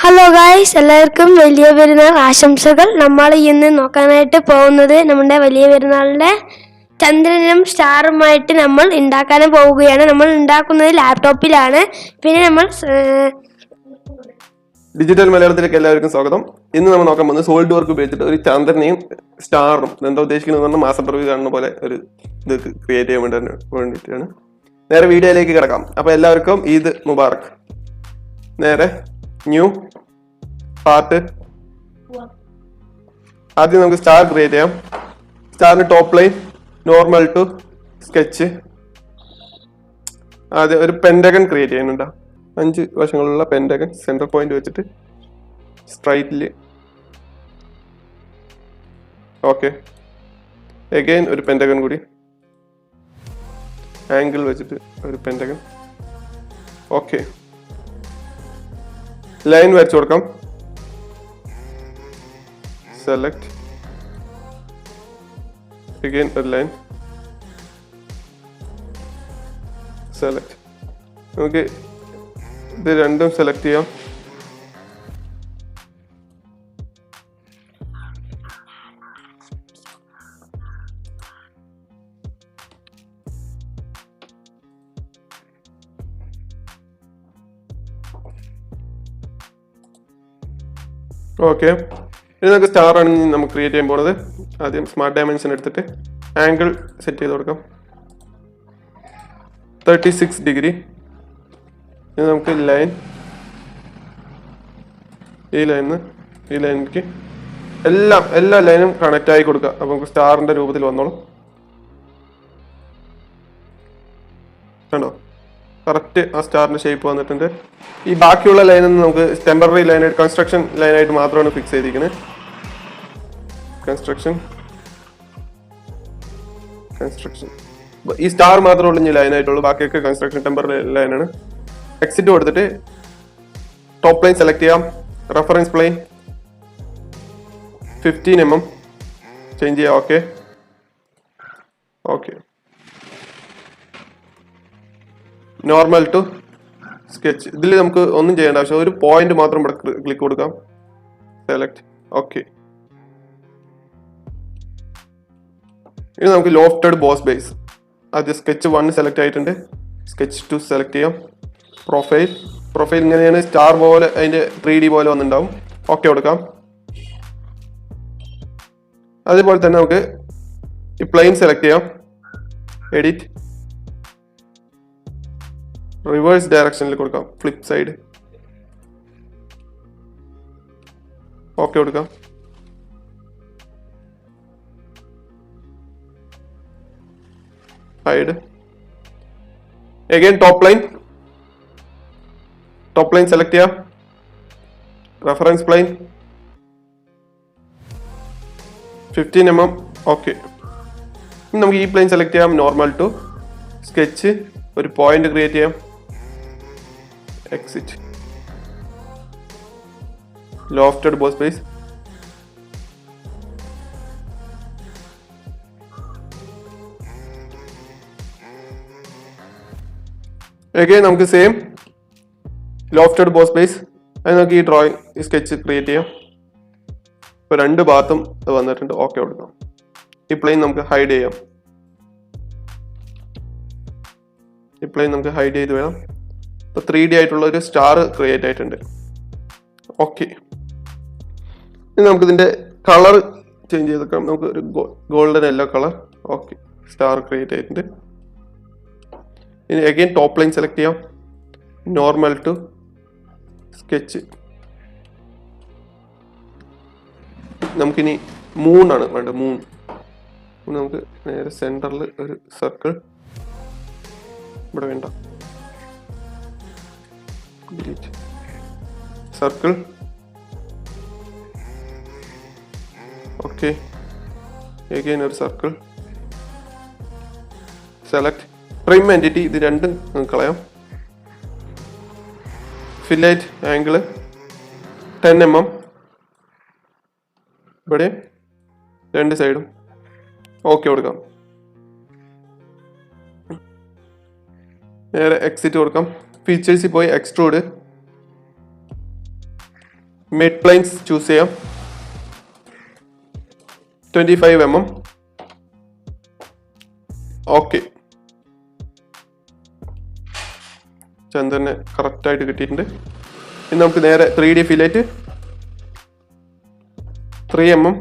Hello guys, എല്ലാവർക്കും വലിയ പെരുന്നാൾ ആശംസകൾ. നമ്മൾ ഇന്ന് നോക്കാനായിട്ട് പോകുന്നത് നമ്മുടെ വലിയ പെരുന്നാളിൻ്റെ ചന്ദ്രനും സ്റ്റാറുമായിട്ട് നമ്മൾ ഉണ്ടാക്കാനും പോവുകയാണ്. നമ്മൾ ഉണ്ടാക്കുന്നത് ലാപ്ടോപ്പിലാണ്. പിന്നെ നമ്മൾ ഡിജിറ്റൽ മലയാളത്തിലേക്ക് എല്ലാവർക്കും സ്വാഗതം. ഇന്ന് നമ്മൾ നോക്കാൻ പോകുന്നത് സോളിഡ് വർക്ക് ഉപയോഗിച്ചിട്ട് ഒരു ചന്ദ്രനെയും സ്റ്റാറും എന്താ ഉദ്ദേശിക്കുന്നത് മാസപ്പിറവി കാണുന്ന പോലെ ഒരു ഇത് ക്രിയേറ്റ് ചെയ്യാൻ വേണ്ടിയിട്ടാണ്. നേരെ വീഡിയോയിലേക്ക് കിടക്കാം. അപ്പോൾ എല്ലാവർക്കും ഈദ് മുബാറക്. നേരെ ന്യൂ പാർട്ട്. ആദ്യം നമുക്ക് സ്റ്റാർ ക്രിയേറ്റ് ചെയ്യാം. സ്റ്റാറിന് top line normal to sketch. ആദ്യം ഒരു പെൻഡഗൺ ക്രിയേറ്റ് ചെയ്യുന്നുണ്ടോ, 5 വശങ്ങളുള്ള പെൻഡഗൺ സെന്റർ പോയിന്റ് വെച്ചിട്ട് സ്ട്രൈറ്റില്. ഓക്കെ, എഗെയിൻ ഒരു പെൻഡഗൺ കൂടി ആംഗിൾ വെച്ചിട്ട് ഒരു പെൻഡഗൺ. ഓക്കെ, ലൈൻ വരച്ചു കൊടുക്കാം. സെലക്ട്, എഗെയിൻ ഒരു ലൈൻ, സെലക്ട്. നമുക്ക് ഇത് രണ്ടും സെലക്ട് ചെയ്യാം. ഓക്കെ, ഇനി നമുക്ക് സ്റ്റാർ ആണ് നമുക്ക് ക്രിയേറ്റ് ചെയ്യാൻ പോകുന്നത്. ആദ്യം സ്മാർട്ട് ഡയമെൻഷൻ എടുത്തിട്ട് ആംഗിൾ സെറ്റ് ചെയ്ത് കൊടുക്കാം, 36 ഡിഗ്രി. ഇനി നമുക്ക് ലൈൻ, ഈ ലൈനിലേക്ക് എല്ലാ ലൈനും കണക്റ്റ് ആയി കൊടുക്കുക. അപ്പൊ നമുക്ക് സ്റ്റാറിന്റെ രൂപത്തിൽ വന്നോളും. കണ്ടോ, കറക്റ്റ് ആ സ്റ്റാറിന്റെ ഷേപ്പ് വന്നിട്ടുണ്ട്. ഈ ബാക്കിയുള്ള ലൈനൊന്നും നമുക്ക് ടെമ്പററി ലൈനായിട്ട്, കൺസ്ട്രക്ഷൻ ലൈനായിട്ട് മാത്രമാണ് ഫിക്സ് ചെയ്തിരിക്കുന്നത്. കൺസ്ട്രക്ഷൻ ഈ സ്റ്റാർ മാത്രമേ ഉള്ളൂ ലൈനായിട്ടുള്ളൂ, ബാക്കിയൊക്കെ കൺസ്ട്രക്ഷൻ ടെമ്പററി ലൈനാണ്. എക്സിറ്റ് കൊടുത്തിട്ട് ടോപ്പ് ലൈൻ സെലക്ട് ചെയ്യാം. റെഫറൻസ് പ്ലെയിൻ 15 mm ചേഞ്ച് ചെയ്യാം. Okay okay, normal to sketch. ഇതിൽ നമുക്ക് ഒന്നും ചെയ്യേണ്ട ആവശ്യം, ഒരു പോയിന്റ് മാത്രം ഇവിടെ ക്ലിക്ക് കൊടുക്കാം. സെലക്ട്. ഓക്കെ, ഇനി നമുക്ക് ലോഫ്റ്റഡ് ബോസ് ബേസ്. ആദ്യം സ്കെച്ച് 1 സെലക്ട് ആയിട്ടുണ്ട്. സ്കെച്ച് 2 സെലക്ട് ചെയ്യാം. പ്രൊഫൈൽ ഇങ്ങനെയാണ്, സ്റ്റാർ പോലെ അതിന്റെ 3D പോലെ വന്നിട്ടുണ്ടാവും. ഓക്കെ കൊടുക്കാം. അതേപോലെ തന്നെ നമുക്ക് ഈ പ്ലെയിൻ സെലക്ട് ചെയ്യാം. എഡിറ്റ്, റിവേഴ്സ് ഡയറക്ഷനിൽ കൊടുക്കാം, ഫ്ലിപ്പ് സൈഡ്. ഓക്കെ കൊടുക്കാം. Hide. Again top line select ചെയ്യാം. Reference plane 15 mm. ഓക്കെ, നമുക്ക് ഈ പ്ലെയിൻ സെലക്ട് ചെയ്യാം. നോർമൽ ടു സ്കെച്ച്, ഒരു പോയിന്റ് ക്രിയേറ്റ് ചെയ്യാം. Exit, lofted boss base. Again നമുക്ക് സെയിം ലോഫ്റ്റഡ് ബോസ് ബേസ്. അത് നമുക്ക് ഈ ഡ്രോയിങ് സ്കെച്ച് ക്രിയേറ്റ് ചെയ്യാം. ഇപ്പോൾ 2 ഭാഗത്തും വന്നിട്ടുണ്ട്. ഓക്കെ കൊടുക്കാം. ഈ പ്ലെയിൻ നമുക്ക് ഹൈഡ് ചെയ്യാം. ചെയ്ത് വേണം. ഇപ്പോൾ 3D ആയിട്ടുള്ള ഒരു സ്റ്റാർ ക്രിയേറ്റ് ആയിട്ടുണ്ട്. ഓക്കെ, ഇനി നമുക്ക് ഇതിന്റെ കളർ ചേഞ്ച് ചെയ്തെടുക്കാം. നമുക്ക് ഒരു golden yellow colour. Okay, star create ആയിട്ടുണ്ട്. ഇനി അഗൈൻ ടോപ്പ് ലൈൻ സെലക്ട് ചെയ്യാം. Normal to sketch. നമുക്കിനി മൂണാണ് വേണ്ടത്. മൂൺ നമുക്ക് നേരെ സെന്ററിൽ ഒരു സർക്കിൾ. ഇവിടെ വേണ്ട, സർക്കിൾ. ഓക്കെ, അഗൈൻ ഒരു സർക്കിൾ. Select, trim entity. ഇത് രണ്ടും കളയാം. Fillet angle 10 mm. ഇവിടെ 2 സൈഡും. ഓക്കെ കൊടുക്കാം. നേരെ എക്സിറ്റ് കൊടുക്കാം. ഫീച്ചേഴ്സിൽ പോയി എക്സ്ട്രൂഡ്, മിഡ് പ്ലെയിൻസ് ചൂസ് ചെയ്യാം. 25 mm. ഓക്കെ, ചന്ദ്രനെ കറക്റ്റായിട്ട് കിട്ടിയിട്ടുണ്ട്. ഇനി നമുക്ക് നേരെ 3D ഫിലേറ്റ് 3 mm,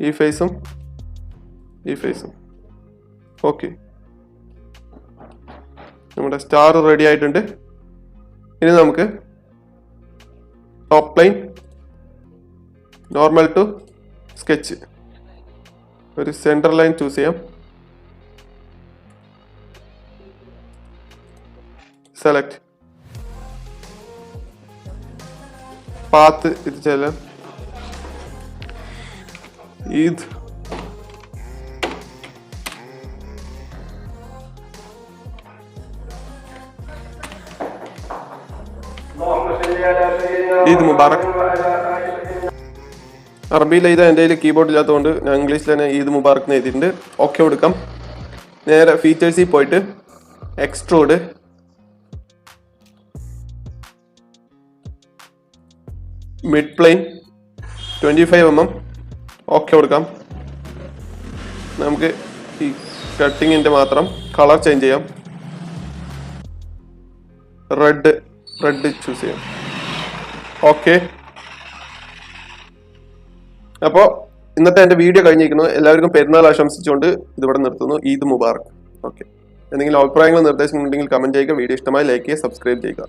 ഈ ഫേസും ഈ ഫേസും. ഓക്കെ, നമ്മുടെ സ്റ്റാർ റെഡി ആയിട്ടുണ്ട്. ഇനി നമുക്ക് top line normal to sketch ഒരു സെൻറ്റർ ലൈൻ ചൂസ് ചെയ്യാം. സെലക്ട് പാത്ത് ഇത് ചെയ്യാം. ഇത് ഈദ് മുബാറക്. അറബിയിൽ എഴുതാൻ എൻ്റെ കയ്യിൽ കീബോർഡ് ഇല്ലാത്തതുകൊണ്ട് ഞാൻ ഇംഗ്ലീഷിൽ തന്നെ ഈദ് മുബാറക് എന്ന് എഴുതിയിട്ടുണ്ട്. ഓക്കെ കൊടുക്കാം. നേരെ ഫീച്ചേഴ്സിൽ പോയിട്ട് extrude mid plane 25 mm. Okay കൊടുക്കാം. നമുക്ക് ഈ കട്ടിങ്ങിൻ്റെ മാത്രം കളർ ചേഞ്ച് ചെയ്യാം. റെഡ് ചൂസ് ചെയ്യാം. ഓക്കെ, അപ്പോൾ ഇന്നത്തെ എൻ്റെ വീഡിയോ കഴിഞ്ഞിരിക്കുന്നു. എല്ലാവർക്കും പെരുന്നാൾ ആശംസിച്ചുകൊണ്ട് ഇതിവിടെ നിർത്തുന്നു. ഈദ് മുബാറക്. ഓക്കെ, എന്തെങ്കിലും അഭിപ്രായങ്ങളും നിർദ്ദേശങ്ങളും ഉണ്ടെങ്കിൽ കമൻറ്റ് ചെയ്യുക. വീഡിയോ ഇഷ്ടമായി ലൈക്ക് ചെയ്യുക, സബ്സ്ക്രൈബ് ചെയ്യുക.